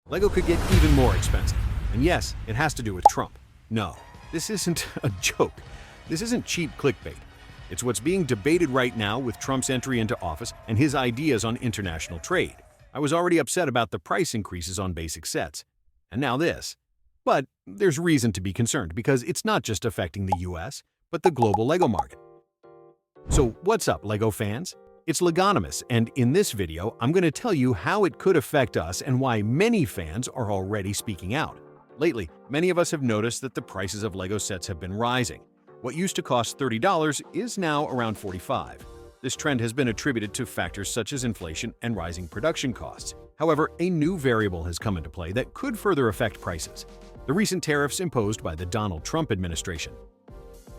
Lego could get even more expensive. And yes, it has to do with Trump. No, this isn't a joke. This isn't cheap clickbait. It's what's being debated right now with Trump's entry into office and his ideas on international trade. I was already upset about the price increases on basic sets. And now this. But there's reason to be concerned because it's not just affecting the US, but the global Lego market. So what's up, Lego fans? It's Legonomus, and in this video, I'm going to tell you how it could affect us and why many fans are already speaking out. Lately, many of us have noticed that the prices of Lego sets have been rising. What used to cost $30 is now around $45. This trend has been attributed to factors such as inflation and rising production costs. However, a new variable has come into play that could further affect prices: the recent tariffs imposed by the Donald Trump administration.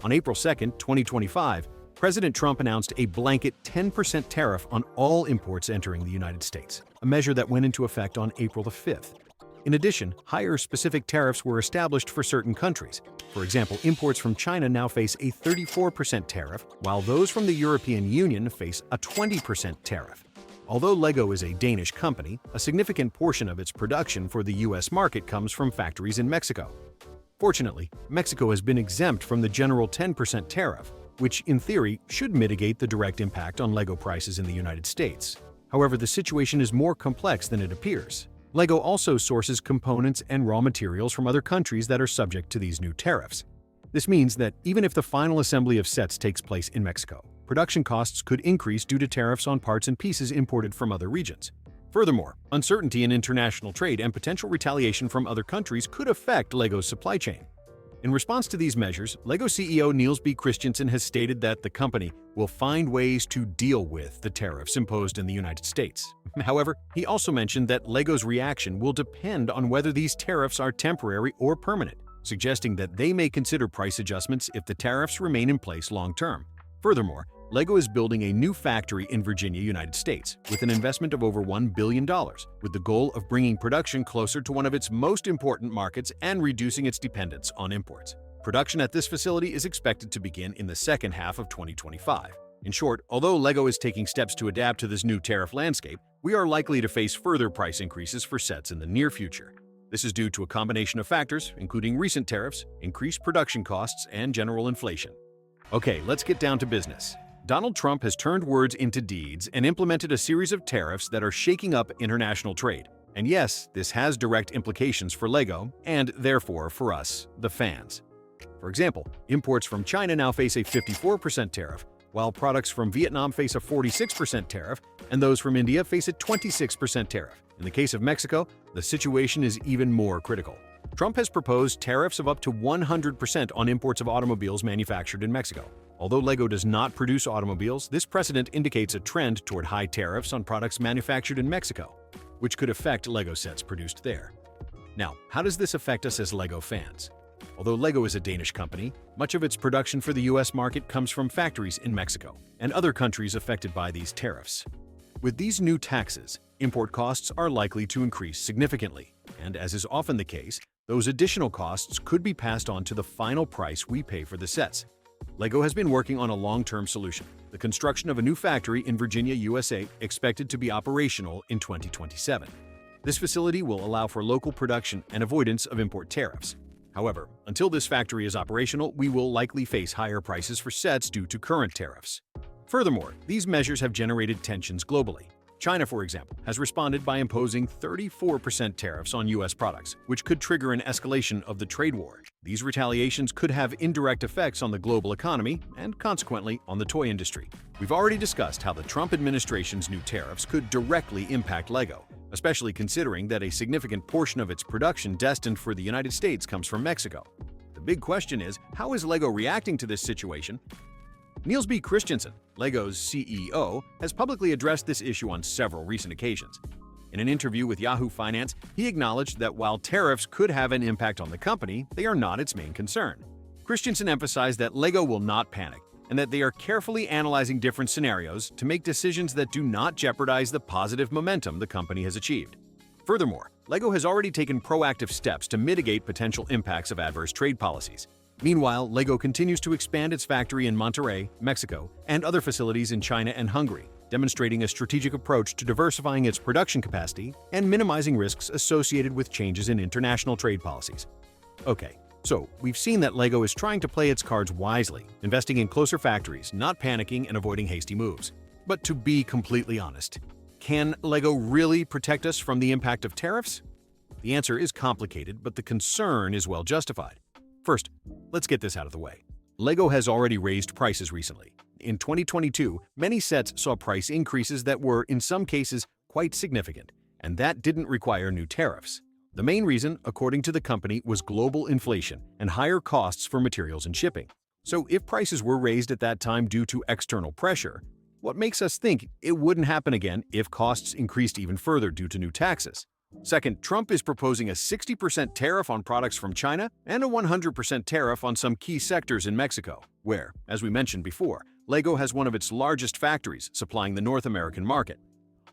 On April 2, 2025, President Trump announced a blanket 10% tariff on all imports entering the United States, a measure that went into effect on April 5th. In addition, higher specific tariffs were established for certain countries. For example, imports from China now face a 34% tariff, while those from the European Union face a 20% tariff. Although Lego is a Danish company, a significant portion of its production for the US market comes from factories in Mexico. Fortunately, Mexico has been exempt from the general 10% tariff, which in theory should mitigate the direct impact on Lego prices in the United States. However, the situation is more complex than it appears. Lego also sources components and raw materials from other countries that are subject to these new tariffs. This means that even if the final assembly of sets takes place in Mexico, production costs could increase due to tariffs on parts and pieces imported from other regions. Furthermore, uncertainty in international trade and potential retaliation from other countries could affect Lego's supply chain. In response to these measures, Lego CEO Niels B. Christensen has stated that the company will find ways to deal with the tariffs imposed in the United States. However, he also mentioned that Lego's reaction will depend on whether these tariffs are temporary or permanent, suggesting that they may consider price adjustments if the tariffs remain in place long-term. Furthermore, Lego is building a new factory in Virginia, United States, with an investment of over $1 billion, with the goal of bringing production closer to one of its most important markets and reducing its dependence on imports. Production at this facility is expected to begin in the second half of 2025. In short, although Lego is taking steps to adapt to this new tariff landscape, we are likely to face further price increases for sets in the near future. This is due to a combination of factors, including recent tariffs, increased production costs, and general inflation. Okay, let's get down to business. Donald Trump has turned words into deeds and implemented a series of tariffs that are shaking up international trade. And yes, this has direct implications for Lego and therefore for us, the fans. For example, imports from China now face a 54% tariff, while products from Vietnam face a 46% tariff, and those from India face a 26% tariff. In the case of Mexico, the situation is even more critical. Trump has proposed tariffs of up to 100% on imports of automobiles manufactured in Mexico. Although Lego does not produce automobiles, this precedent indicates a trend toward high tariffs on products manufactured in Mexico, which could affect Lego sets produced there. Now, how does this affect us as Lego fans? Although Lego is a Danish company, much of its production for the US market comes from factories in Mexico and other countries affected by these tariffs. With these new taxes, import costs are likely to increase significantly, and as is often the case, those additional costs could be passed on to the final price we pay for the sets. Lego has been working on a long-term solution: the construction of a new factory in Virginia, USA, expected to be operational in 2027. This facility will allow for local production and avoidance of import tariffs. However, until this factory is operational, we will likely face higher prices for sets due to current tariffs. Furthermore, these measures have generated tensions globally. China, for example, has responded by imposing 34% tariffs on US products, which could trigger an escalation of the trade war. These retaliations could have indirect effects on the global economy and, consequently, on the toy industry. We've already discussed how the Trump administration's new tariffs could directly impact Lego, especially considering that a significant portion of its production destined for the United States comes from Mexico. The big question is, how is Lego reacting to this situation? Niels B. Christensen, Lego's CEO, has publicly addressed this issue on several recent occasions. In an interview with Yahoo Finance, he acknowledged that while tariffs could have an impact on the company, they are not its main concern. Christensen emphasized that Lego will not panic and that they are carefully analyzing different scenarios to make decisions that do not jeopardize the positive momentum the company has achieved. Furthermore, Lego has already taken proactive steps to mitigate potential impacts of adverse trade policies. Meanwhile, Lego continues to expand its factory in Monterrey, Mexico, and other facilities in China and Hungary. demonstrating a strategic approach to diversifying its production capacity and minimizing risks associated with changes in international trade policies. Okay, so we've seen that LEGO is trying to play its cards wisely, investing in closer factories, not panicking and avoiding hasty moves. But to be completely honest, can LEGO really protect us from the impact of tariffs? The answer is complicated, but the concern is well justified. First, let's get this out of the way. LEGO has already raised prices recently. In 2022, many sets saw price increases that were, in some cases, quite significant, and that didn't require new tariffs. The main reason, according to the company, was global inflation and higher costs for materials and shipping. So if prices were raised at that time due to external pressure, what makes us think it wouldn't happen again if costs increased even further due to new taxes? Second, Trump is proposing a 60% tariff on products from China and a 100% tariff on some key sectors in Mexico, where, as we mentioned before, LEGO has one of its largest factories supplying the North American market.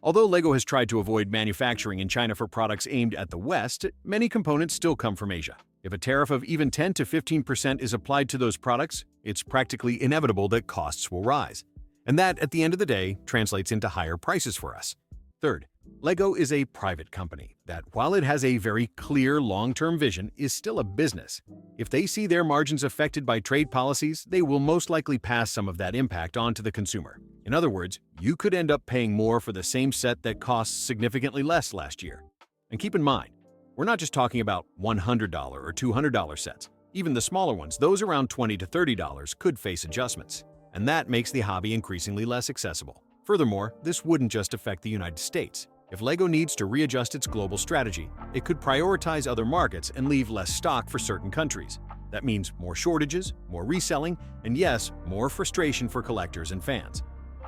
Although LEGO has tried to avoid manufacturing in China for products aimed at the West, many components still come from Asia. If a tariff of even 10 to 15% is applied to those products, it's practically inevitable that costs will rise. And that, at the end of the day, translates into higher prices for us. Third, LEGO is a private company that, while it has a very clear long-term vision, is still a business. If they see their margins affected by trade policies, they will most likely pass some of that impact on to the consumer. In other words, you could end up paying more for the same set that costs significantly less last year. And keep in mind, we're not just talking about $100 or $200 sets. Even the smaller ones, those around $20 to $30, could face adjustments. And that makes the hobby increasingly less accessible. Furthermore, this wouldn't just affect the United States. If LEGO needs to readjust its global strategy, it could prioritize other markets and leave less stock for certain countries. That means more shortages, more reselling, and yes, more frustration for collectors and fans.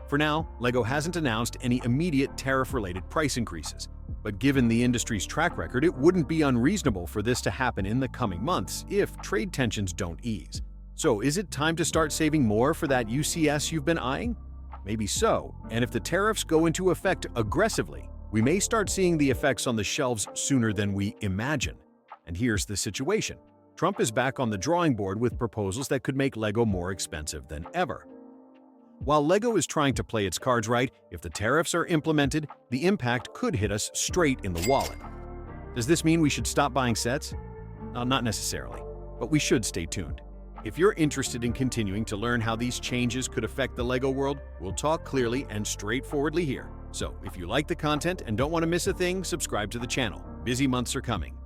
For now, LEGO hasn't announced any immediate tariff-related price increases, but given the industry's track record, it wouldn't be unreasonable for this to happen in the coming months if trade tensions don't ease. So is it time to start saving more for that UCS you've been eyeing? Maybe so, and if the tariffs go into effect aggressively, we may start seeing the effects on the shelves sooner than we imagine. And here's the situation. Trump is back on the drawing board with proposals that could make LEGO more expensive than ever. While LEGO is trying to play its cards right, if the tariffs are implemented, the impact could hit us straight in the wallet. Does this mean we should stop buying sets? Not necessarily, but we should stay tuned. If you're interested in continuing to learn how these changes could affect the LEGO world, we'll talk clearly and straightforwardly here. So if you like the content and don't want to miss a thing, subscribe to the channel. Busy months are coming.